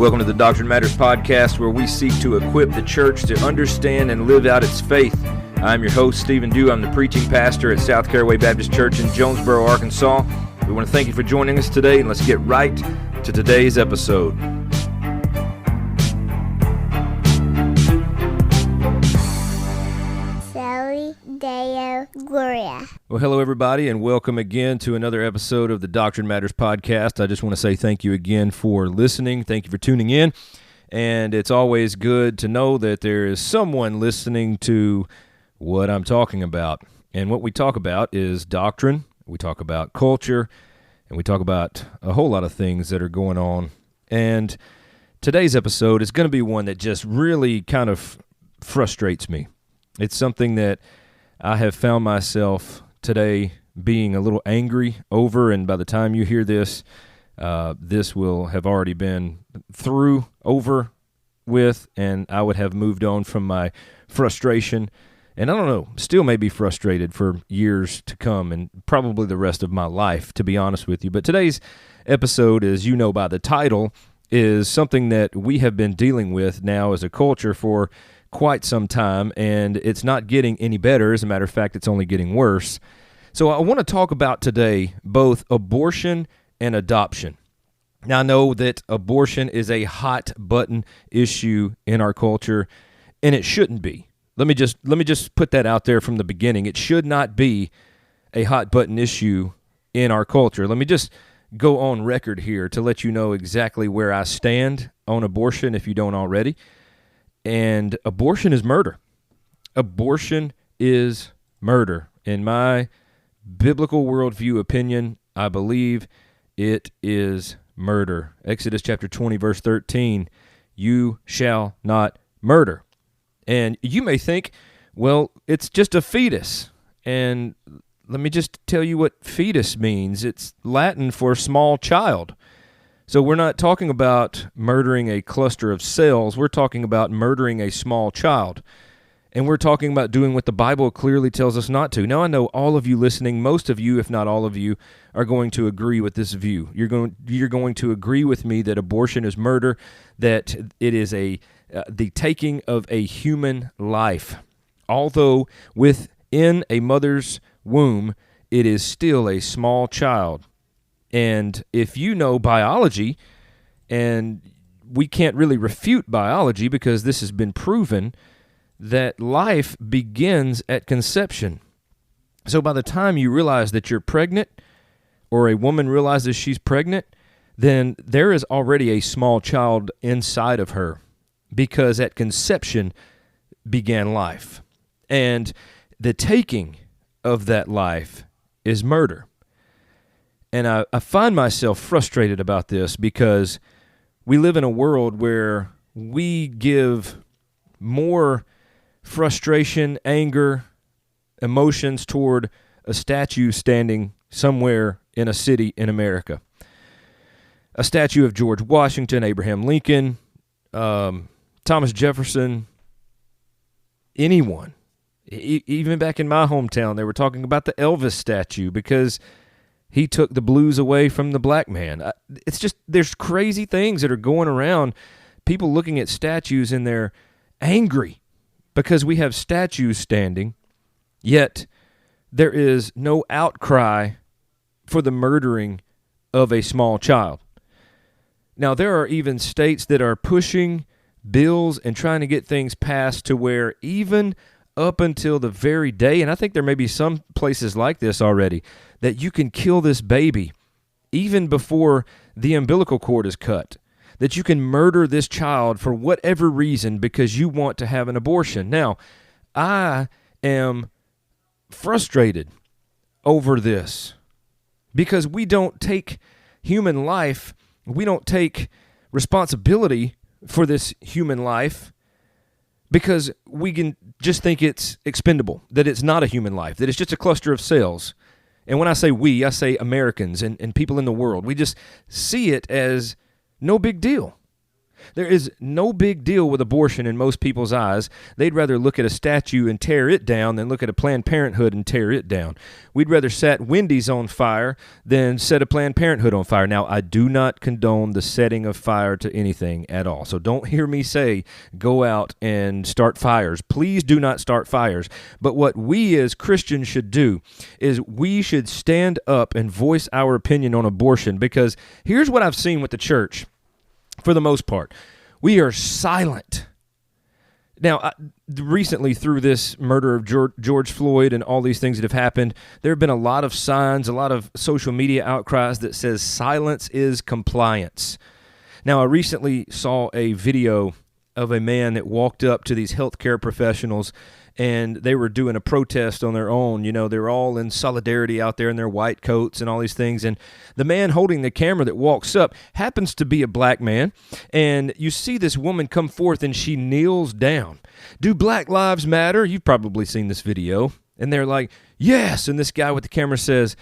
Welcome to the Doctrine Matters podcast, where we seek to equip the church to understand and live out its faith. I'm your host, Stephen Dew. I'm the preaching pastor at South Caraway Baptist Church in Jonesboro, Arkansas. We want to thank you for joining us today, and let's get right to today's episode. Deo Gloria. Well, hello, everybody, and welcome again to another episode of the Doctrine Matters podcast. I just want to say thank you again for listening. Thank you for tuning in. And it's always good to know that there is someone listening to what I'm talking about. And what we talk about is doctrine, we talk about culture, and we talk about a whole lot of things that are going on. And today's episode is going to be one that just really kind of frustrates me. It's something that I have found myself today being a little angry over, and by the time you hear this, this will have already been over with, and I would have moved on from my frustration. And I don't know, still may be frustrated for years to come, and probably the rest of my life, to be honest with you. But today's episode, as you know by the title, is something that we have been dealing with now as a culture for quite some time, and it's not getting any better. As a matter of fact, it's only getting worse. So I want to talk about today both abortion and adoption. Now, I know that abortion is a hot button issue in our culture, and it shouldn't be. Let me just put that out there from the beginning. It should not be a hot button issue in our culture. Let me just go on record here to let you know exactly where I stand on abortion if you don't already. And abortion is murder. Abortion is murder. In my biblical worldview opinion, I believe it is murder. Exodus chapter 20, verse 13, you shall not murder. And you may think, well, it's just a fetus. And let me just tell you what fetus means. It's Latin for small child. So we're not talking about murdering a cluster of cells. We're talking about murdering a small child. And we're talking about doing what the Bible clearly tells us not to. Now, I know all of you listening, most of you, if not all of you, are going to agree with this view. You're going to agree with me that abortion is murder, that it is the taking of a human life. Although within a mother's womb, it is still a small child. And if you know biology, and we can't really refute biology because this has been proven, that life begins at conception. So by the time you realize that you're pregnant, or a woman realizes she's pregnant, then there is already a small child inside of her, because at conception began life. And the taking of that life is murder. And I find myself frustrated about this because we live in a world where we give more frustration, anger, emotions toward a statue standing somewhere in a city in America. A statue of George Washington, Abraham Lincoln, Thomas Jefferson, anyone. Even back in my hometown, they were talking about the Elvis statue because he took the blues away from the black man. It's just, there's crazy things that are going around. People looking at statues and they're angry because we have statues standing, yet there is no outcry for the murdering of a small child. Now, there are even states that are pushing bills and trying to get things passed to where even up until the very day, and I think there may be some places like this already, that you can kill this baby even before the umbilical cord is cut, that you can murder this child for whatever reason because you want to have an abortion. Now, I am frustrated over this because we don't take human life, we don't take responsibility for this human life, because we can just think it's expendable, that it's not a human life, that it's just a cluster of cells. And when I say we, I say Americans and people in the world. We just see it as no big deal. There is no big deal with abortion in most people's eyes. They'd rather look at a statue and tear it down than look at a Planned Parenthood and tear it down. We'd rather set Wendy's on fire than set a Planned Parenthood on fire. Now, I do not condone the setting of fire to anything at all. So don't hear me say go out and start fires. Please do not start fires. But what we as Christians should do is we should stand up and voice our opinion on abortion, because here's what I've seen with the church. For the most part, we are silent. Now, recently through this murder of George Floyd and all these things that have happened, there have been a lot of signs, a lot of social media outcries that says silence is compliance. Now, I recently saw a video of a man that walked up to these healthcare professionals, and they were doing a protest on their own. You know, they were all in solidarity out there in their white coats and all these things. And the man holding the camera that walks up happens to be a black man. And you see this woman come forth and she kneels down. Do Black Lives Matter? You've probably seen this video. And they're like, yes. And this guy with the camera says,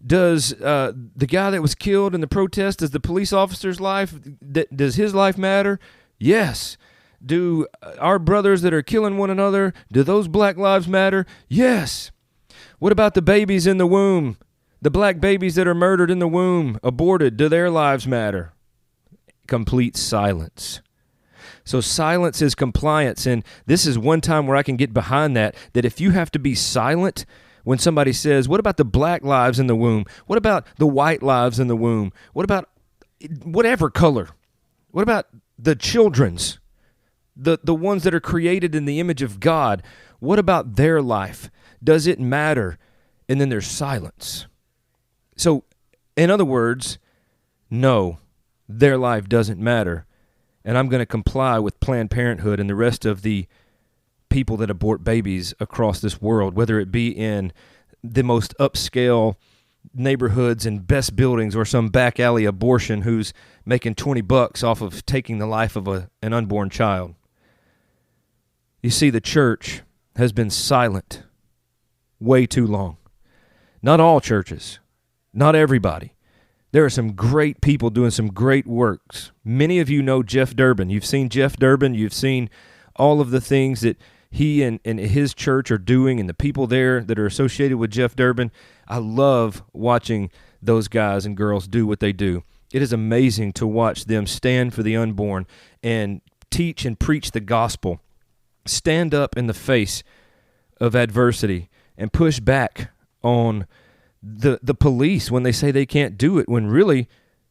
does the guy that was killed in the protest, does the police officer's life, does his life matter? Yes. Do our brothers that are killing one another, do those Black lives matter? Yes. What about the babies in the womb? The black babies that are murdered in the womb, aborted, do their lives matter? Complete silence. So silence is compliance, and this is one time where I can get behind that if you have to be silent when somebody says, what about the black lives in the womb? What about the white lives in the womb? What about whatever color? What about the children's? The ones that are created in the image of God, what about their life? Does it matter? And then there's silence. So, in other words, no, their life doesn't matter. And I'm going to comply with Planned Parenthood and the rest of the people that abort babies across this world, whether it be in the most upscale neighborhoods and best buildings or some back alley abortion who's making $20 off of taking the life of an unborn child. You see, the church has been silent way too long. Not all churches, not everybody. There are some great people doing some great works. Many of you know Jeff Durbin. You've seen Jeff Durbin. You've seen all of the things that he and his church are doing and the people there that are associated with Jeff Durbin. I love watching those guys and girls do what they do. It is amazing to watch them stand for the unborn and teach and preach the gospel. Stand up in the face of adversity and push back on the police when they say they can't do it, when really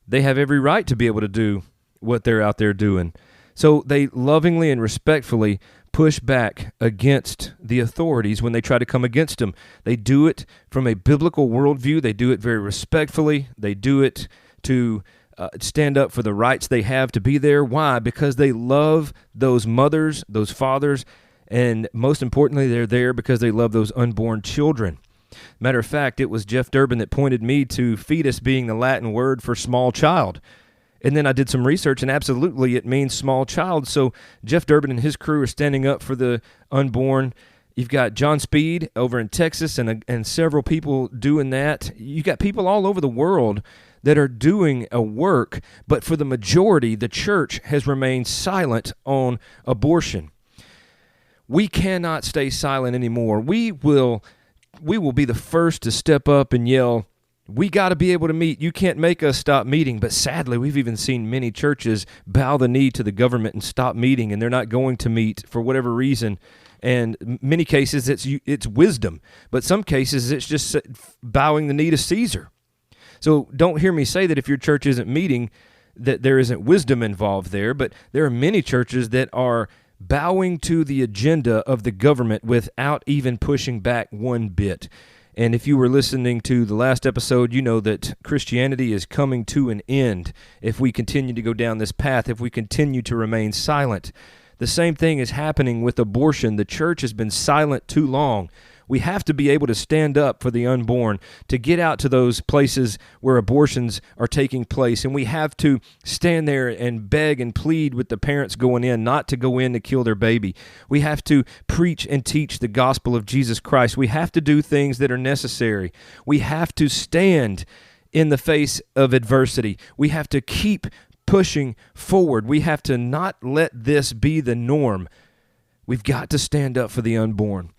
they have every right to be able to do what they're out there doing. So they lovingly and respectfully push back against the authorities when they try to come against them. They do it from a biblical worldview. They do it very respectfully. They do it to stand up for the rights they have to be there. Why? Because they love those mothers, those fathers, and most importantly, they're there because they love those unborn children. Matter of fact, it was Jeff Durbin that pointed me to fetus being the Latin word for small child. And then I did some research, and absolutely it means small child. So Jeff Durbin and his crew are standing up for the unborn. You've got John Speed over in Texas and several people doing that. You've got people all over the world that are doing a work, but for the majority, the church has remained silent on abortion. We cannot stay silent anymore. We will be the first to step up and yell, we got to be able to meet. You can't make us stop meeting. But sadly, we've even seen many churches bow the knee to the government and stop meeting, and they're not going to meet for whatever reason. And many cases, it's wisdom. But some cases, it's just bowing the knee to Caesar. So don't hear me say that if your church isn't meeting, that there isn't wisdom involved there. But there are many churches that are bowing to the agenda of the government without even pushing back one bit. And if you were listening to the last episode, you know that Christianity is coming to an end if we continue to go down this path, if we continue to remain silent. The same thing is happening with abortion. The church has been silent too long. We have to be able to stand up for the unborn, to get out to those places where abortions are taking place, and we have to stand there and beg and plead with the parents going in not to go in to kill their baby. We have to preach and teach the gospel of Jesus Christ. We have to do things that are necessary. We have to stand in the face of adversity. We have to keep pushing forward. We have to not let this be the norm. We've got to stand up for the unborn.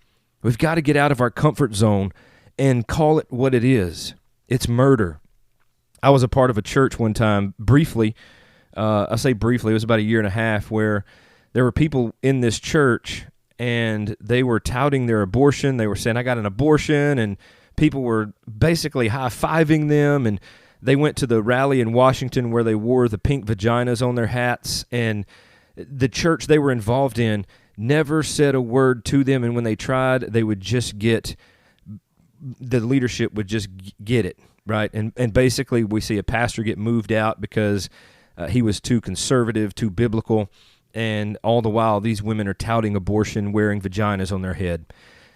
We've got to get out of our comfort zone and call it what it is. It's murder. I was a part of a church one time, briefly. I say briefly, it was about a year and a half, where there were people in this church and they were touting their abortion. They were saying, I got an abortion, and people were basically high-fiving them, and they went to the rally in Washington where they wore the pink vaginas on their hats, and the church they were involved in never said a word to them, and when they tried, they would just the leadership would just get it, right? And basically we see a pastor get moved out because he was too conservative, too biblical, and all the while these women are touting abortion, wearing vaginas on their head.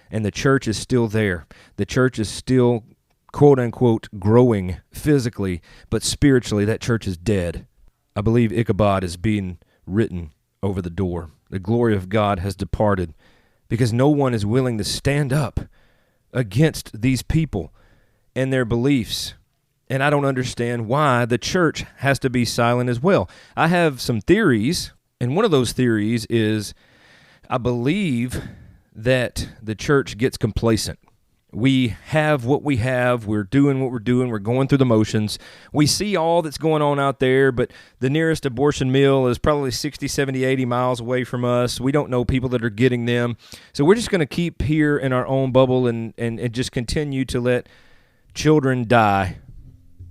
And the church is still there. The church is still, quote unquote, growing physically, but spiritually that church is dead. I believe Ichabod is being written over the door. The glory of God has departed because no one is willing to stand up against these people and their beliefs. And I don't understand why the church has to be silent as well. I have some theories, and one of those theories is I believe that the church gets complacent. We have what we have. We're doing what we're doing. We're going through the motions. We see all that's going on out there, but the nearest abortion mill is probably 60, 70, 80 miles away from us. We don't know people that are getting them. So we're just going to keep here in our own bubble and just continue to let children die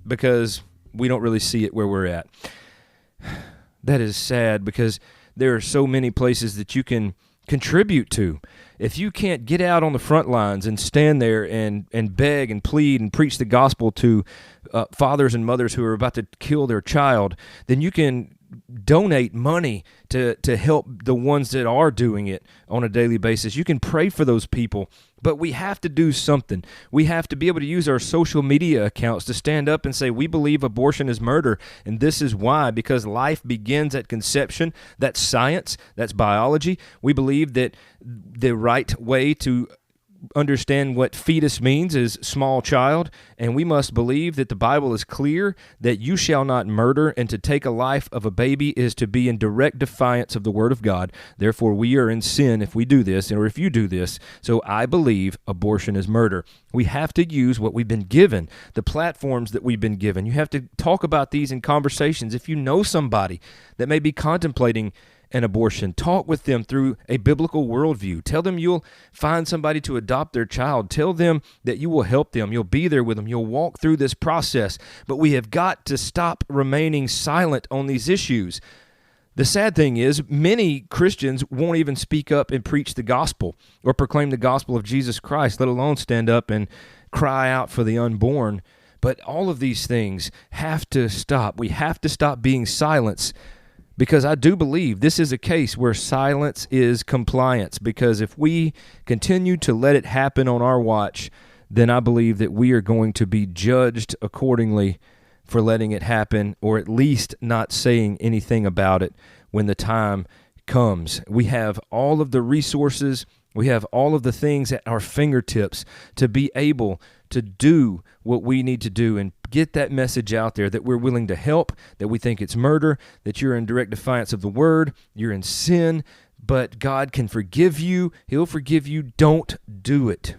because we don't really see it where we're at. That is sad because there are so many places that you can contribute to. If you can't get out on the front lines and stand there and beg and plead and preach the gospel to fathers and mothers who are about to kill their child, then you can donate money to help the ones that are doing it on a daily basis. You can pray for those people, but we have to do something. We have to be able to use our social media accounts to stand up and say, we believe abortion is murder, and this is why, because life begins at conception. That's science. That's biology. We believe that the right way to understand what fetus means is small child, and we must believe that the Bible is clear that you shall not murder, and to take a life of a baby is to be in direct defiance of the Word of God. Therefore, we are in sin if we do this, or if you do this. So I believe abortion is murder. We have to use what we've been given, the platforms that we've been given. You have to talk about these in conversations. If you know somebody that may be contemplating an abortion, talk with them through a biblical worldview. Tell them you'll find somebody to adopt their child. Tell them that you will help them. You'll be there with them. You'll walk through this process. But we have got to stop remaining silent on these issues. The sad thing is, many Christians won't even speak up and preach the gospel or proclaim the gospel of Jesus Christ, let alone stand up and cry out for the unborn. But all of these things have to stop. We have to stop being silenced, because I do believe this is a case where silence is compliance. Because if we continue to let it happen on our watch, then I believe that we are going to be judged accordingly for letting it happen, or at least not saying anything about it when the time comes. We have all of the resources, we have all of the things at our fingertips to be able to do what we need to do and get that message out there that we're willing to help, that we think it's murder, that you're in direct defiance of the Word, you're in sin, but God can forgive you. He'll forgive you. Don't do it.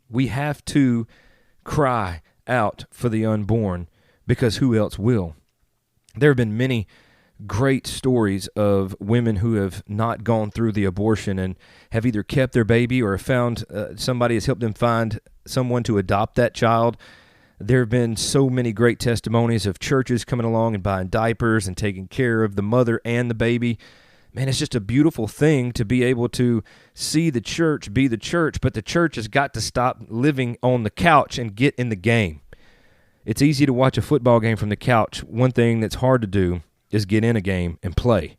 We have to cry out for the unborn, because who else will? There have been many great stories of women who have not gone through the abortion and have either kept their baby or found somebody has helped them find someone to adopt that child. There have been so many great testimonies of churches coming along and buying diapers and taking care of the mother and the baby. Man, it's just a beautiful thing to be able to see the church be the church, but the church has got to stop living on the couch and get in the game. It's easy to watch a football game from the couch. One thing that's hard to do is get in a game and play.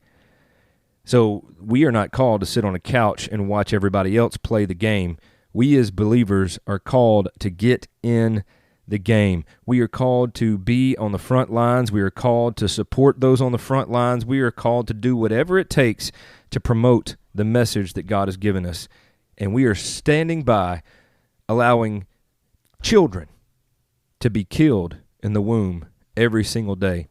So we are not called to sit on a couch and watch everybody else play the game. We as believers are called to get in the game. We are called to be on the front lines. We are called to support those on the front lines. We are called to do whatever it takes to promote the message that God has given us. And we are standing by allowing children to be killed in the womb every single day.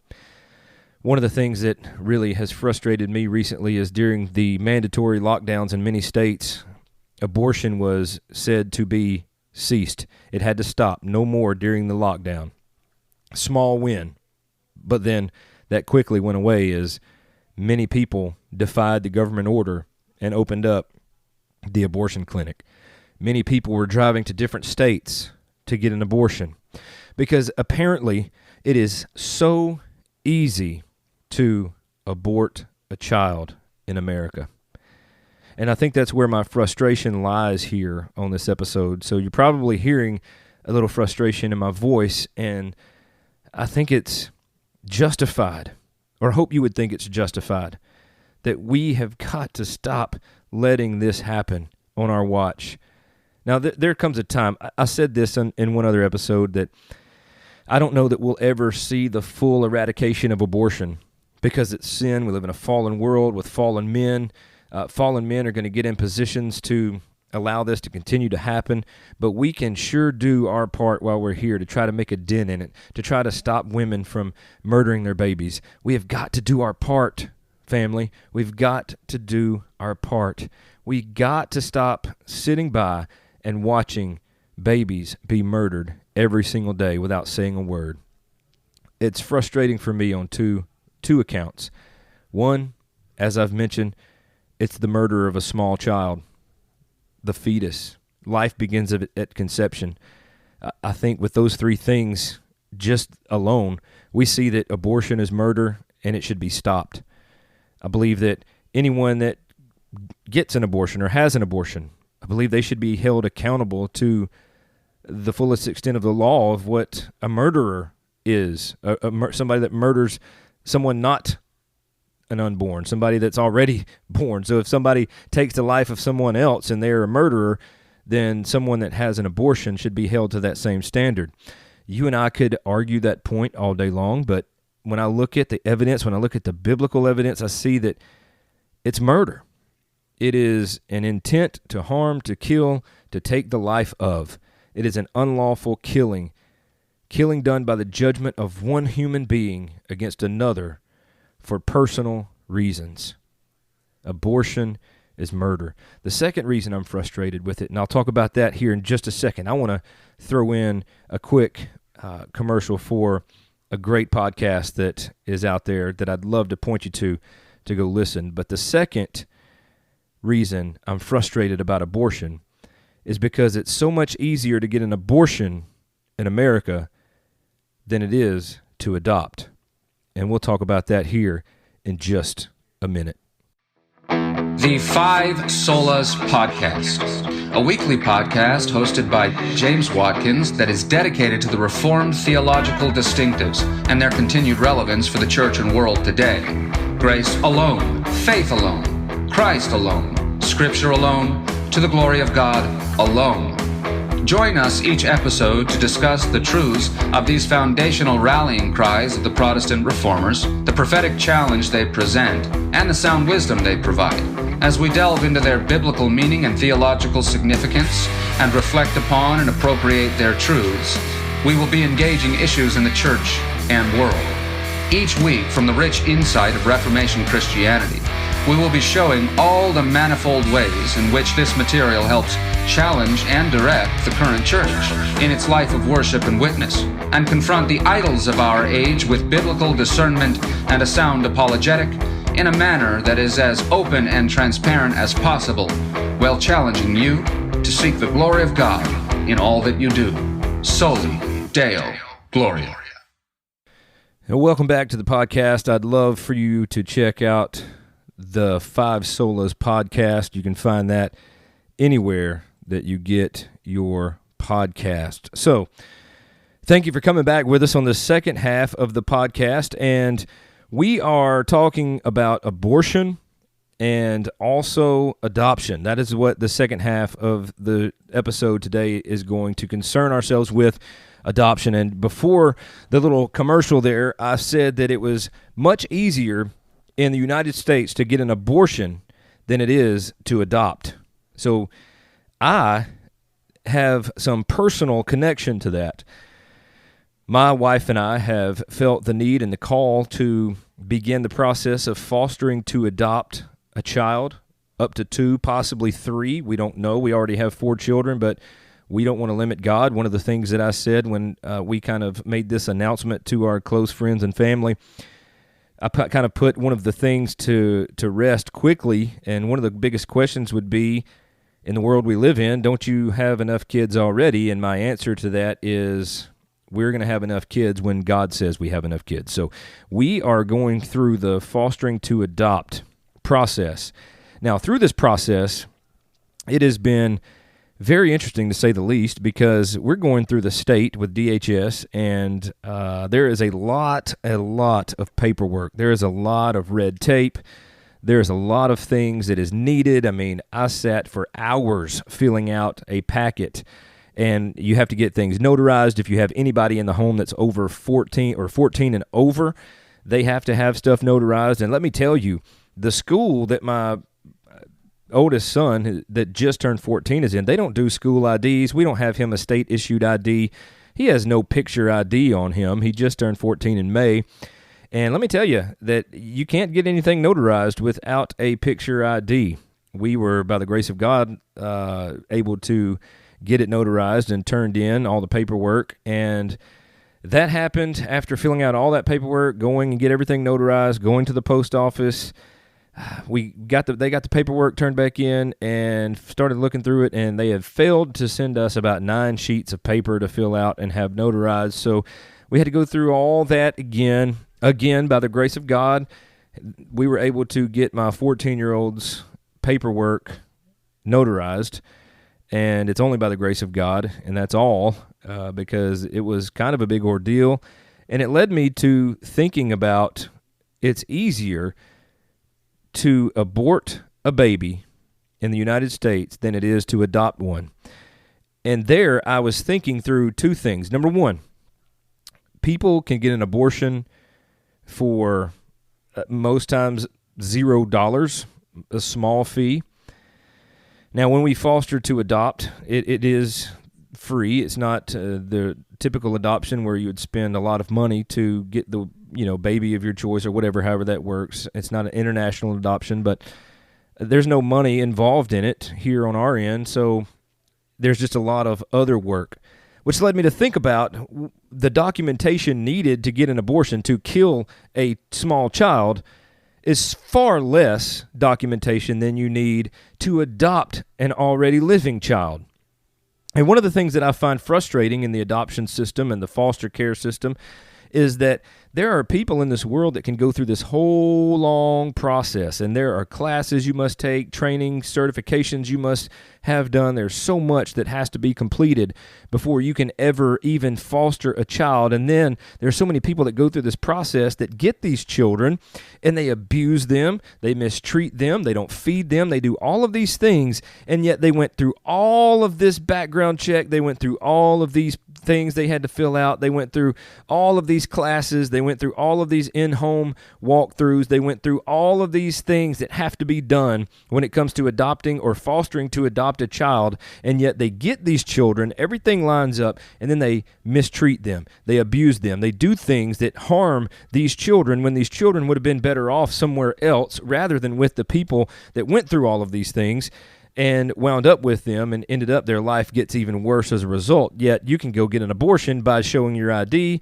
One of the things that really has frustrated me recently is during the mandatory lockdowns in many states, abortion was said to be ceased. It had to stop, no more during the lockdown. Small win, but then that quickly went away as many people defied the government order and opened up the abortion clinic. Many people were driving to different states to get an abortion because apparently it is so easy to abort a child in America. And I think that's where my frustration lies here on this episode. So you're probably hearing a little frustration in my voice, and I think it's justified, or I hope you would think it's justified, that we have got to stop letting this happen on our watch. Now, there comes a time, I said this in one other episode, that I don't know that we'll ever see the full eradication of abortion because it's sin. We live in a fallen world with fallen men. Fallen men are going to get in positions to allow this to continue to happen, but we can sure do our part while we're here to try to make a dent in it, to try to stop women from murdering their babies. We have got to do our part, family. We've got to do our part. We got to stop sitting by and watching babies be murdered every single day without saying a word. It's frustrating for me on two accounts. One, as I've mentioned, it's the murder of a small child, the fetus. Life begins at conception. I think with those three things just alone, we see that abortion is murder and it should be stopped. I believe that anyone that gets an abortion or has an abortion, I believe they should be held accountable to the fullest extent of the law of what a murderer is, somebody that murders someone not an unborn, somebody that's already born. So if somebody takes the life of someone else and they're a murderer, then someone that has an abortion should be held to that same standard. You and I could argue that point all day long, but when I look at the evidence, when I look at the biblical evidence, I see that it's murder. It is an intent to harm, to kill, to take the life of. It is an unlawful killing done by the judgment of one human being against another for personal reasons. Abortion is murder. The second reason I'm frustrated with it, and I'll talk about that here in just a second, I want to throw in a quick commercial for a great podcast that is out there that I'd love to point you to go listen. But the second reason I'm frustrated about abortion is because it's so much easier to get an abortion in America than it is to adopt. And we'll talk about that here in just a minute. The Five Solas Podcast, a weekly podcast hosted by James Watkins that is dedicated to the Reformed theological distinctives and their continued relevance for the church and world today. Grace alone, faith alone, Christ alone, Scripture alone, to the glory of God alone. Join us each episode to discuss the truths of these foundational rallying cries of the Protestant reformers, the prophetic challenge they present, and the sound wisdom they provide, as we delve into their biblical meaning and theological significance and reflect upon and appropriate their truths. We will be engaging issues in the church and world. Each week, from the rich insight of Reformation Christianity, we will be showing all the manifold ways in which this material helps challenge and direct the current church in its life of worship and witness, and confront the idols of our age with biblical discernment and a sound apologetic in a manner that is as open and transparent as possible, while challenging you to seek the glory of God in all that you do. Soli Deo Gloria. And welcome back to the podcast. I'd love for you to check out the Five Solas podcast. You can find that anywhere that you get your podcast. So, thank you for coming back with us on the second half of the podcast. And we are talking about abortion and also adoption. That is what the second half of the episode today is going to concern ourselves with, adoption. And before the little commercial there, I said that it was much easier in the United States to get an abortion than it is to adopt. So I have some personal connection to that. My wife and I have felt the need and the call to begin the process of fostering to adopt a child, up to 2, possibly 3. We don't know. We already have 4 children, but we don't want to limit God. One of the things that I said when we kind of made this announcement to our close friends and family, I kind of put one of the things to rest quickly, and one of the biggest questions would be, in the world we live in, don't you have enough kids already? And my answer to that is, we're going to have enough kids when God says we have enough kids. So we are going through the fostering to adopt process. Now, through this process, it has been very interesting to say the least, because we're going through the state with DHS, and there is a lot of paperwork. There is a lot of red tape. There's a lot of things that is needed. I mean, I sat for hours filling out a packet, and you have to get things notarized. If you have anybody in the home that's over 14 or 14 and over, they have to have stuff notarized. And let me tell you, the school that my oldest son that just turned 14 is in, they don't do school IDs. We don't have him a state-issued ID. He has no picture ID on him. He just turned 14 in May. And let me tell you that you can't get anything notarized without a picture ID. We were, by the grace of God, able to get it notarized and turned in, all the paperwork. And that happened after filling out all that paperwork, going and get everything notarized, going to the post office. They got the paperwork turned back in and started looking through it, and they have failed to send us about 9 sheets of paper to fill out and have notarized. So we had to go through all that again. By the grace of God, we were able to get my 14-year-old's paperwork notarized, and it's only by the grace of God, and that's all, because it was kind of a big ordeal. And it led me to thinking about, it's easier to abort a baby in the United States than it is to adopt one. And there I was thinking through 2 things. Number 1, people can get an abortion for most times $0, a small fee. Now, when we foster to adopt, it is free. It's not the typical adoption where you would spend a lot of money to get the baby of your choice or whatever, however that works. It's not an international adoption, but there's no money involved in it here on our end, so there's just a lot of other work, which led me to think about the documentation needed to get an abortion, to kill a small child, is far less documentation than you need to adopt an already living child. And one of the things that I find frustrating in the adoption system and the foster care system is that there are people in this world that can go through this whole long process, and there are classes you must take, training, certifications you must have done. There's so much that has to be completed before you can ever even foster a child. And then there's so many people that go through this process that get these children, and they abuse them, they mistreat them, they don't feed them, they do all of these things, and yet they went through all of this background check, they went through all of these things they had to fill out, they went through all of these classes, they went through all of these in-home walkthroughs, they went through all of these things that have to be done when it comes to adopting or fostering to adopt a child, and yet they get these children, everything lines up, and then they mistreat them, they abuse them, they do things that harm these children when these children would have been better off somewhere else rather than with the people that went through all of these things and wound up with them, and ended up their life gets even worse as a result. Yet you can go get an abortion by showing your ID,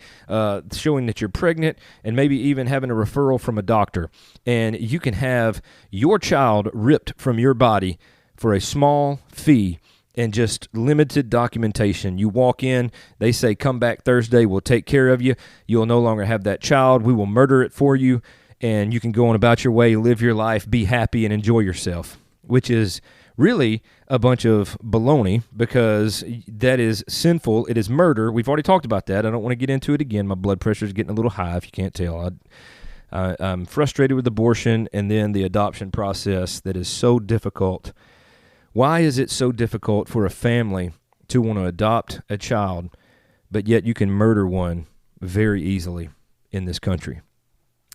showing that you're pregnant, and maybe even having a referral from a doctor. And you can have your child ripped from your body for a small fee and just limited documentation. You walk in, they say, come back Thursday, we'll take care of you. You'll no longer have that child. We will murder it for you, and you can go on about your way, live your life, be happy, and enjoy yourself, which is really a bunch of baloney, because that is sinful. It is murder. We've already talked about that. I don't want to get into it again. My blood pressure is getting a little high, if you can't tell. I'm frustrated with abortion and then the adoption process that is so difficult. Why is it so difficult for a family to want to adopt a child, but yet you can murder one very easily in this country?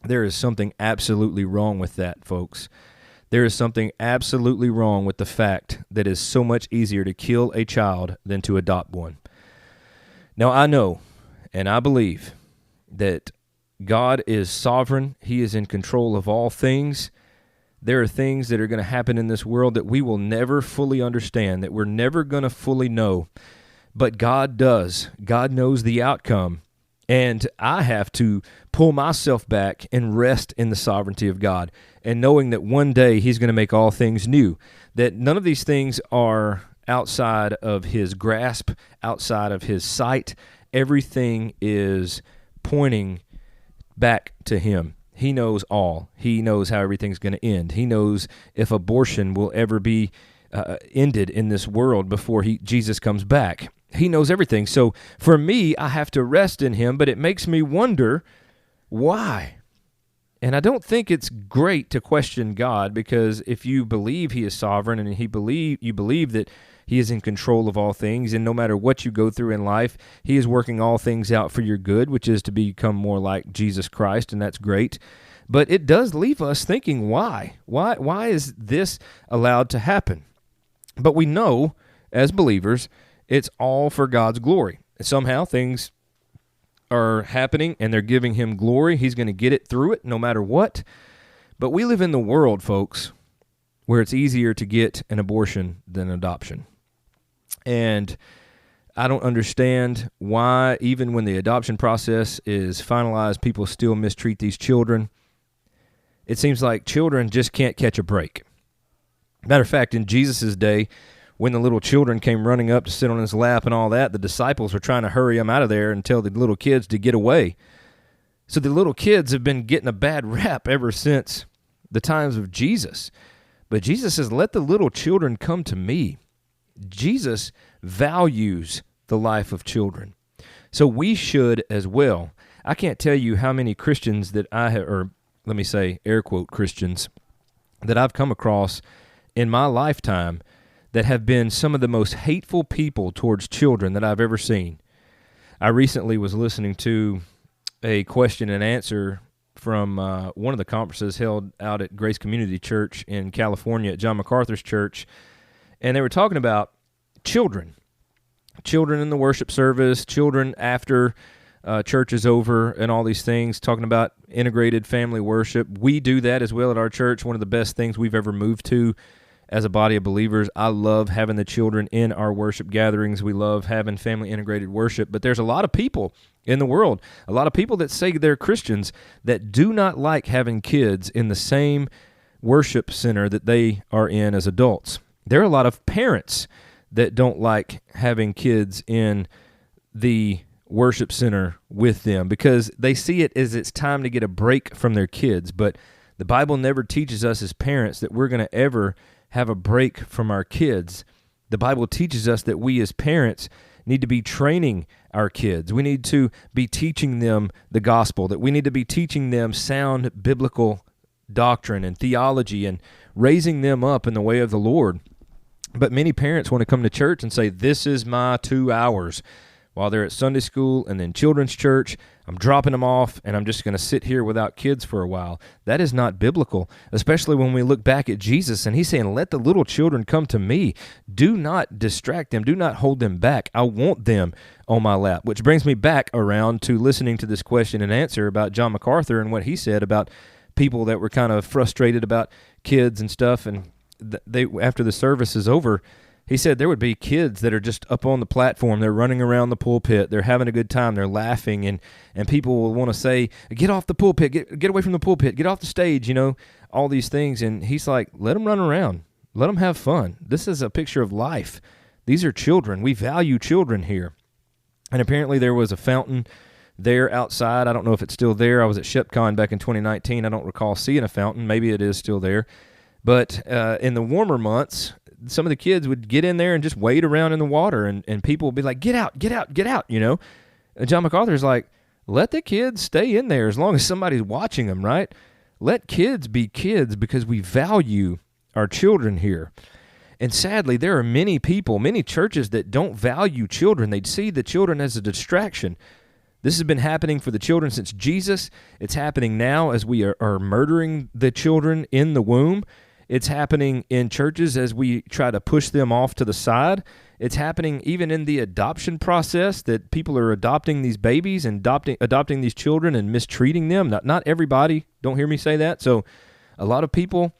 There is something absolutely wrong with that, folks. There is something absolutely wrong with the fact that it is so much easier to kill a child than to adopt one. Now, I know and I believe that God is sovereign. He is in control of all things. There are things that are going to happen in this world that we will never fully understand, that we're never going to fully know. But God does. God knows the outcome. And I have to pull myself back and rest in the sovereignty of God, and knowing that one day He's going to make all things new, that none of these things are outside of His grasp, outside of His sight. Everything is pointing back to Him. He knows all. He knows how everything's going to end. He knows if abortion will ever be ended in this world before Jesus comes back. He knows everything. So for me, I have to rest in Him, but it makes me wonder why. And I don't think it's great to question God, because if you believe He is sovereign and you believe that He is in control of all things, and no matter what you go through in life, He is working all things out for your good, which is to become more like Jesus Christ, and that's great. But it does leave us thinking, why? Why is this allowed to happen? But we know, as believers, it's all for God's glory. Somehow things are happening and they're giving Him glory. He's going to get it through it no matter what. But we live in the world, folks, where it's easier to get an abortion than adoption. And I don't understand why, even when the adoption process is finalized, people still mistreat these children. It seems like children just can't catch a break. Matter of fact, in Jesus' day, when the little children came running up to sit on His lap and all that, the disciples were trying to hurry them out of there and tell the little kids to get away. So the little kids have been getting a bad rap ever since the times of Jesus. But Jesus says, let the little children come to me. Jesus values the life of children. So we should as well. I can't tell you how many Christians that I have, or let me say, air quote Christians, that I've come across in my lifetime that have been some of the most hateful people towards children that I've ever seen. I recently was listening to a question and answer from one of the conferences held out at Grace Community Church in California at John MacArthur's church, and they were talking about children in the worship service, children after church is over, and all these things, talking about integrated family worship. We do that as well at our church, one of the best things we've ever moved to as a body of believers. I love having the children in our worship gatherings. We love having family integrated worship. But there's a lot of people in the world, a lot of people that say they're Christians that do not like having kids in the same worship center that they are in as adults. There are a lot of parents that don't like having kids in the worship center with them because they see it as it's time to get a break from their kids. But the Bible never teaches us as parents that we're going to ever have a break from our kids. The Bible teaches us that we as parents need to be training our kids. We need to be teaching them the gospel, that we need to be teaching them sound biblical doctrine and theology and raising them up in the way of the Lord. But many parents want to come to church and say, this is my 2 hours. While they're at Sunday school and then children's church, I'm dropping them off and I'm just going to sit here without kids for a while. That is not biblical, especially when we look back at Jesus and He's saying, let the little children come to me. Do not distract them. Do not hold them back. I want them on my lap, which brings me back around to listening to this question and answer about John MacArthur and what he said about people that were kind of frustrated about kids and stuff. And they, after the service is over, he said there would be kids that are just up on the platform. They're running around the pulpit. They're having a good time. They're laughing, and people will want to say, get off the pulpit, get away from the pulpit, get off the stage, all these things. And he's like, let them run around. Let them have fun. This is a picture of life. These are children. We value children here. And apparently there was a fountain there outside. I don't know if it's still there. I was at ShepCon back in 2019. I don't recall seeing a fountain. Maybe it is still there. But in the warmer months, some of the kids would get in there and just wade around in the water, and people would be like, get out, get out, get out, And John MacArthur's like, let the kids stay in there as long as somebody's watching them, right? Let kids be kids because we value our children here. And sadly, there are many people, many churches that don't value children. They see the children as a distraction. This has been happening for the children since Jesus. It's happening now as we are murdering the children in the womb. It's happening in churches as we try to push them off to the side It's happening even in the adoption process, that people are adopting these babies and adopting these children and mistreating them. Not everybody, don't hear me say that. So a lot of people,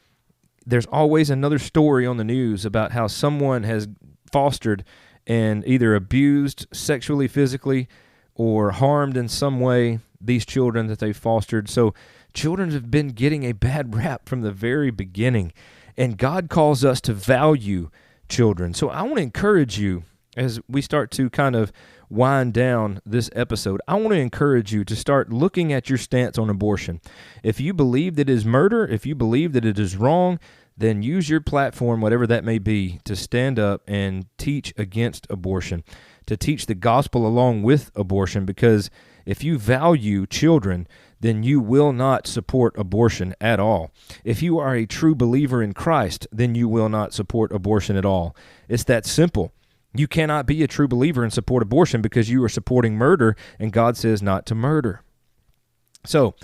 there's always another story on the news about how someone has fostered and either abused sexually, physically, or harmed in some way these children that they fostered. So children have been getting a bad rap from the very beginning, and God calls us to value children. So I want to encourage you, as we start to kind of wind down this episode, I want to encourage you to start looking at your stance on abortion. If you believe that it is murder, if you believe that it is wrong, then use your platform, whatever that may be, to stand up and teach against abortion, to teach the gospel along with abortion, because if you value children, then you will not support abortion at all. If you are a true believer in Christ, then you will not support abortion at all. It's that simple. You cannot be a true believer and support abortion because you are supporting murder, and God says not to murder. So,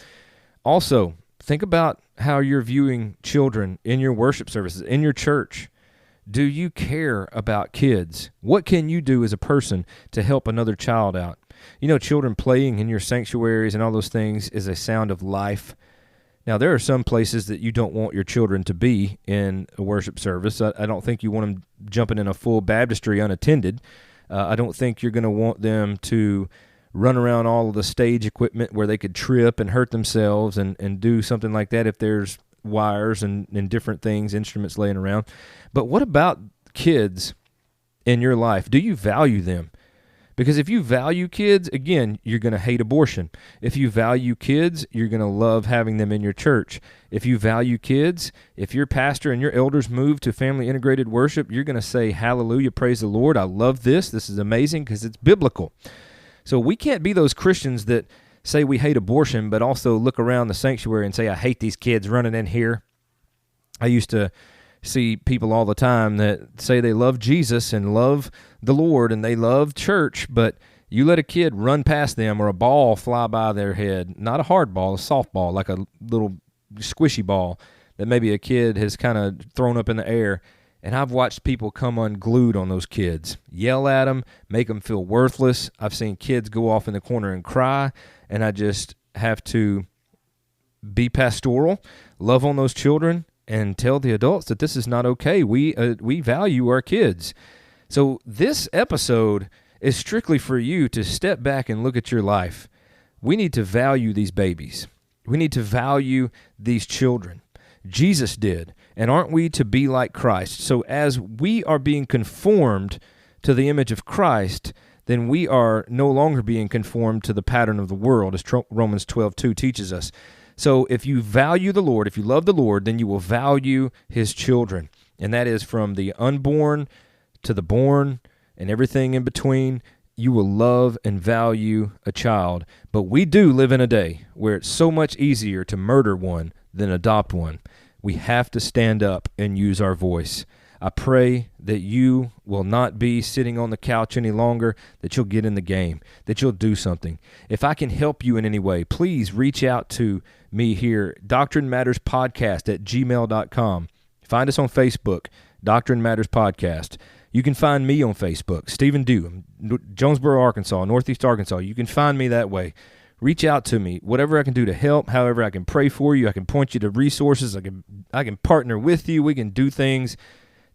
also, think about how you're viewing children in your worship services, in your church. Do you care about kids? What can you do as a person to help another child out? You know, children playing in your sanctuaries and all those things is a sound of life. Now, there are some places that you don't want your children to be in a worship service. I don't think you want them jumping in a full baptistry unattended. I don't think you're going to want them to run around all of the stage equipment where they could trip and hurt themselves and do something like that if there's wires and different things, instruments laying around. But what about kids in your life? Do you value them? Because if you value kids, again, you're going to hate abortion. If you value kids, you're going to love having them in your church. If you value kids, if your pastor and your elders move to family integrated worship, you're going to say, hallelujah, praise the Lord. I love this. This is amazing because it's biblical. So we can't be those Christians that say we hate abortion, but also look around the sanctuary and say, I hate these kids running in here. I used to see people all the time that say they love Jesus and love the Lord and they love church, but you let a kid run past them or a ball fly by their head, not a hard ball, a soft ball, like a little squishy ball that maybe a kid has kind of thrown up in the air, and I've watched people come unglued on those kids, yell at them, make them feel worthless. I've seen kids go off in the corner and cry, and I just have to be pastoral, love on those children, and tell the adults that this is not okay. We value our kids. So this episode is strictly for you to step back and look at your life. We need to value these babies. We need to value these children. Jesus did. And aren't we to be like Christ? So as we are being conformed to the image of Christ, then we are no longer being conformed to the pattern of the world, as Romans 12:2 teaches us. So if you value the Lord, if you love the Lord, then you will value his children. And that is from the unborn to the born and everything in between. You will love and value a child. But we do live in a day where it's so much easier to murder one than adopt one. We have to stand up and use our voice. I pray that you will not be sitting on the couch any longer, that you'll get in the game, that you'll do something. If I can help you in any way, please reach out to me here, Doctrine Matters Podcast at gmail.com. Find us on Facebook, Doctrine Matters Podcast. You can find me on Facebook, Stephen Dew, Jonesboro, Arkansas, Northeast Arkansas. You can find me that way. Reach out to me, whatever I can do to help, however I can pray for you. I can point you to resources. I can partner with you. We can do things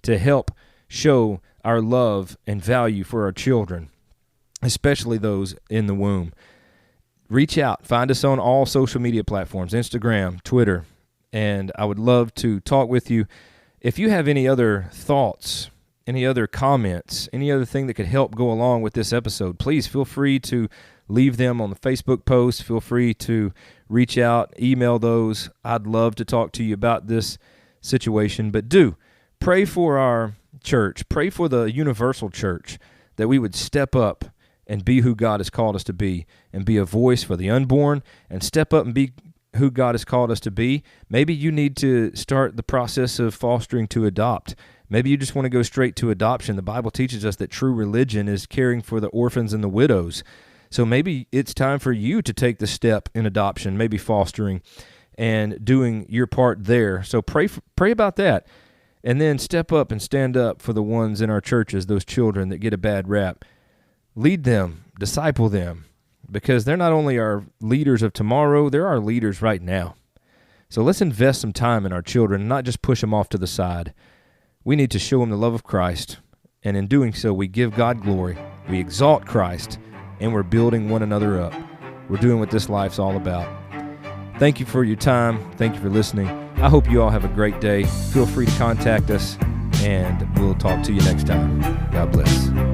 to help show our love and value for our children, especially those in the womb. Reach out. Find us on all social media platforms, Instagram, Twitter, and I would love to talk with you. If you have any other thoughts, any other comments, any other thing that could help go along with this episode, please feel free to leave them on the Facebook post. Feel free to reach out, email those. I'd love to talk to you about this situation, but do pray for our church. Pray for the universal church, that we would step up and be who God has called us to be, and be a voice for the unborn, and step up and be who God has called us to be. Maybe you need to start the process of fostering to adopt. Maybe you just want to go straight to adoption. The Bible teaches us that true religion is caring for the orphans and the widows. So maybe it's time for you to take the step in adoption, maybe fostering and doing your part there. So pray about that. And then step up and stand up for the ones in our churches, those children that get a bad rap. Lead them, disciple them, because they're not only our leaders of tomorrow, they're our leaders right now. So let's invest some time in our children and not just push them off to the side. We need to show them the love of Christ, and in doing so, we give God glory, we exalt Christ, and we're building one another up. We're doing what this life's all about. Thank you for your time. Thank you for listening. I hope you all have a great day. Feel free to contact us, and we'll talk to you next time. God bless.